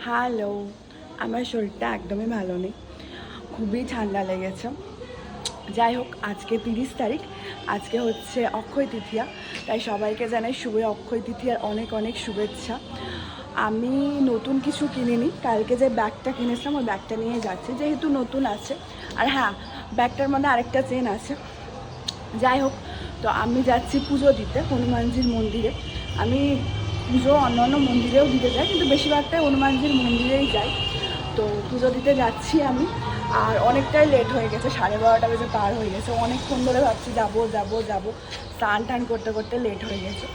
Hello, আমার শরীরটা একদমই ভালো নেই, খুবই ঠান্ডা লেগেছে। যাই হোক, আজকে 30 তারিখ, আজকে হচ্ছে অক্ষয় তৃতীয়া, তাই সবাইকে জানাই শুভ অক্ষয় তৃতীয়ার অনেক অনেক শুভেচ্ছা। আমি নতুন কিছু কিনিনি, কালকে যে ব্যাগটা কিনেছিলাম ওই ব্যাগটা নিয়ে যাচ্ছি, যেহেতু নতুন আছে। আর হ্যাঁ, ব্যাগটার মধ্যে আরেকটা চেন আছে। যাই হোক, তো আমি যাচ্ছি পুজো দিতে হনুমানজির মন্দিরে। আমি পুজো অন্য মন্দিরেও দিতে যাই, কিন্তু বেশিরভাগটাই হনুমানজির মন্দিরেই যাই। তো পুজো দিতে যাচ্ছি আমি, আর অনেকটাই লেট হয়ে গেছে, 12:30 বেজে পার হয়ে গেছে। অনেকক্ষণ ধরে ভাবছি যাবো যাবো যাবো, স্নান টান করতে করতে লেট হয়ে গেছে।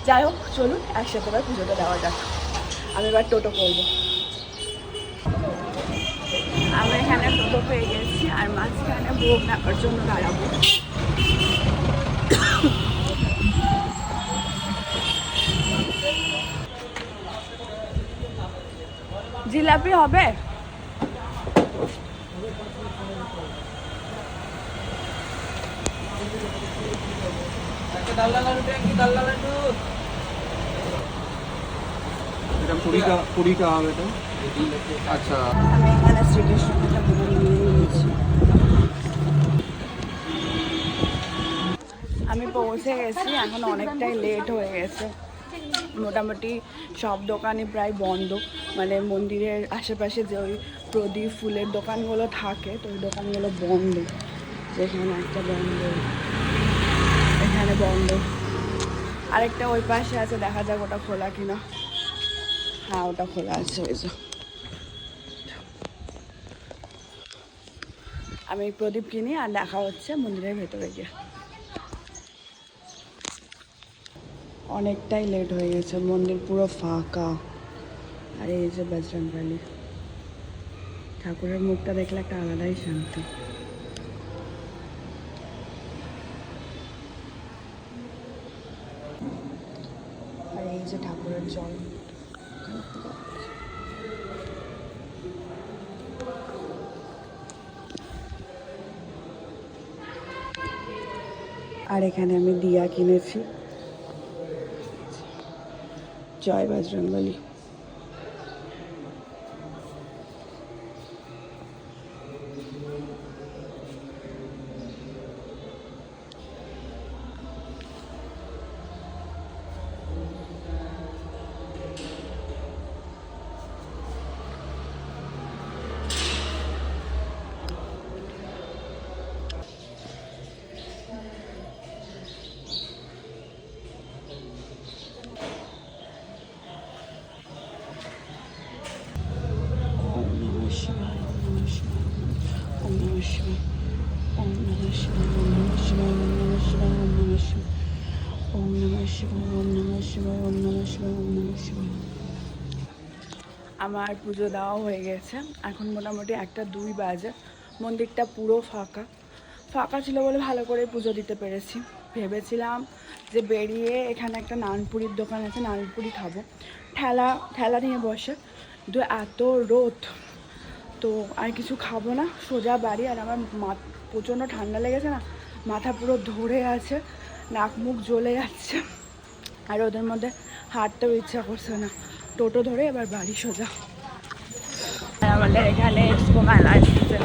যাই হোক, চলুন একসাথে এবার পুজোটা দেওয়া যাক। আমি এবার টোটো করবো। আমি এখানে টোটো পেয়ে গেছি, আর মাঝখানে ভোগ নেওয়ার জন্য দাঁড়াবো। জিলাপি হবে? এটা পুরি কা হবে তো। আচ্ছা, আমি এখানে শ্রীকৃষ্ণটা পুরো নিয়ে নিয়েছি। আমি পৌঁছে গেছি, এখন অনেকটাই লেট হয়ে গেছে। মোটামুটি সব দোকানই প্রায় বন্ধ, মানে মন্দিরের আশেপাশে যে ওই প্রদীপ ফুলের দোকানগুলো থাকে, তো ওই দোকানগুলো বন্ধ। যেখানে একটা বন্ধ, এখানে বন্ধ, আরেকটা ওই পাশে আছে, দেখা যাক ওটা খোলা কিনা। হ্যাঁ, ওটা খোলা আছে। ওই যে আমি প্রদীপ কিনি, আর দেখা হচ্ছে মন্দিরের ভেতরে গিয়ে। অনেকটাই লেট হয়ে গেছে, মন্দির পুরো ফাঁকা। আর এই যে বজরংবলী, ঠাকুরের মুখটা দেখলে একটা আলাদাই শান্তি। আর এই যে ঠাকুরের জল, আর এখানে আমি দিয়া কিনেছি। জয় বজরংবলী। আমার পুজো দেওয়া হয়ে গেছে, এখন মোটামুটি 1-2 বাজে। মন্দিরটা পুরো ফাঁকা। ফাঁকা ছিল বলে ভালো করে পুজো দিতে পেরেছি। ভেবেছিলাম যে বেরিয়ে এখানে একটা নানপুরির দোকান আছে, নানপুরি খাবো, ঠেলা ঠেলা নিয়ে বসে। কিন্তু এত রোদ, তো আর কিছু খাবো না, সোজা বাড়ি। আর আমার প্রচণ্ড ঠান্ডা লেগেছে না, মাথা পুরো ধরে আছে, নাক মুখ জ্বলে যাচ্ছে, আর ওদের মধ্যে হাঁটতেও ইচ্ছা করছে না। টোটো ধরে এবার বাড়ি সোজা। আর আমাদের এখানে এক্সপো মেলা আসছে।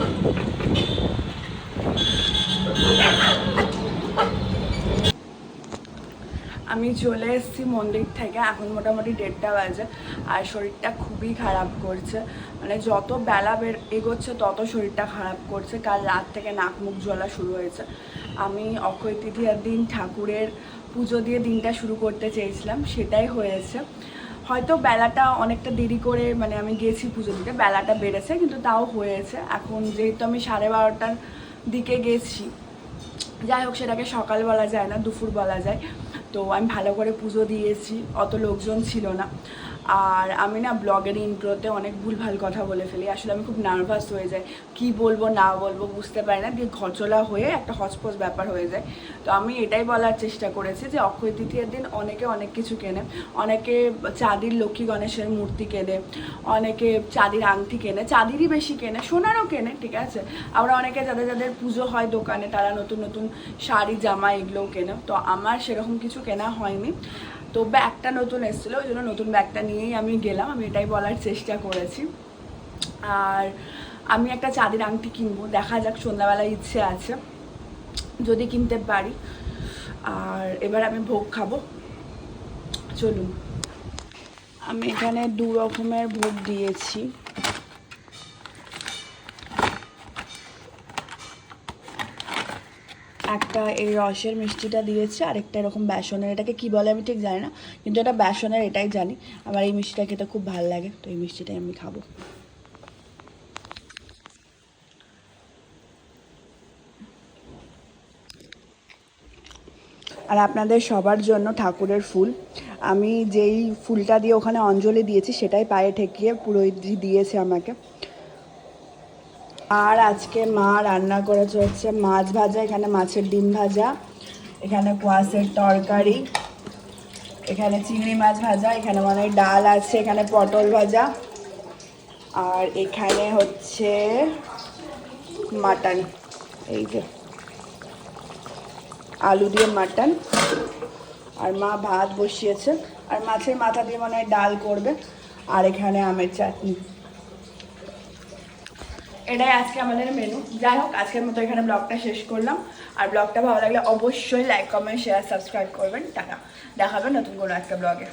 আমি চলে এসেছি মন্দির থেকে, এখন মোটামুটি 1:30 বাজে, আর শরীরটা খুবই খারাপ করছে। মানে যত বেলা এগোচ্ছে তত শরীরটা খারাপ করছে। কাল রাত থেকে নাক মুখ জ্বলা শুরু হয়েছে। আমি অক্ষয় তৃতীয়ার দিন ঠাকুরের পুজো দিয়ে দিনটা শুরু করতে চেয়েছিলাম, সেটাই হয়েছে। হয়তো বেলাটা অনেকটা দেরি করে, মানে আমি গেছি পুজো দিতে, বেলাটা বেড়েছে, কিন্তু তাও হয়েছে। এখন যেহেতু আমি 12:30টার দিকে গেছি, যাই হোক, সেটাকে সকাল বলা যায় না, দুপুর বলা যায়। তো আমি ভালো করে পুজো দিয়েছি, অত লোকজন ছিল না। আর আমি না ব্লগের ইন্ট্রোতে অনেক ভুলভাল কথা বলে ফেলি, আসলে আমি খুব নার্ভাস হয়ে যাই, কি বলবো না বলবো বুঝতে পারি না, দিয়ে ঘচলা হয়ে একটা হচপচ ব্যাপার হয়ে যায়। তো আমি এটাই বলার চেষ্টা করেছি যে অক্ষয় তৃতীয়ার দিন অনেকে অনেক কিছু কেনে। অনেকে চাঁদির লক্ষ্মী গণেশের মূর্তি কেনে, অনেকে চাঁদির আংটি কেনে, চাঁদিরই বেশি কেনে, সোনারও কেনে, ঠিক আছে। আবার অনেকে যাদের যাদের পুজো হয় দোকানে, তারা নতুন নতুন শাড়ি জামা এগুলোও কেনে। তো আমার সেরকম কিছু কেনা হয়নি। তো ব্যাগটা নতুন এসেছিলো, ওই জন্য নতুন ব্যাগটা নিয়েই আমি গেলাম, আমি এটাই বলার চেষ্টা করেছি। আর আমি একটা চাঁদের আংটি কিনবো, দেখা যাক, সন্ধ্যাবেলায় ইচ্ছে আছে যদি কিনতে পারি। আর এবার আমি ভোগ খাবো, চলুন। আমি এখানে 2 রকমের ভোগ দিয়েছি। একটা এই রসের মিষ্টিটা দিয়েছে, আরেকটা এরকম বেসনের, এটাকে কি বলে আমি ঠিক জানি না, কিন্তু এটা বেসনের, এটাই জানি। আমার এই মিষ্টিটা খেতে খুব ভালো লাগে, তো এই মিষ্টিটাই আমি খাবো। আর আপনাদের সবার জন্য ঠাকুরের ফুল, আমি যেই ফুলটা দিয়ে ওখানে অঞ্জলি দিয়েছি সেটাই পায়ে ঠেকিয়ে পুরোহিতজি দিয়েছে আমাকে। আর আজকে মা রান্না করেছে হচ্ছে মাছ ভাজা, এখানে মাছের ডিম ভাজা, এখানে কোয়াশের তরকারি, এখানে চিংড়ি মাছ ভাজা, এখানে মানে ডাল আছে, এখানে পটল ভাজা, আর এখানে হচ্ছে মাটন, এই যে আলু দিয়ে মাটন। আর মা ভাত বসিয়েছে, আর মাছের মাথা দিয়ে মনে হয় ডাল করবে, আর এখানে আমের চাটনি। এটাই আজকে আমাদের মেনু। যাই হোক, আজকের মতো এখানে ব্লগটা শেষ করলাম। আর ব্লগটা ভালো লাগলে অবশ্যই লাইক, কমেন্ট, শেয়ার, সাবস্ক্রাইব করবেন। টাটা, দেখাবেন নতুন কোনো একটা ব্লগে।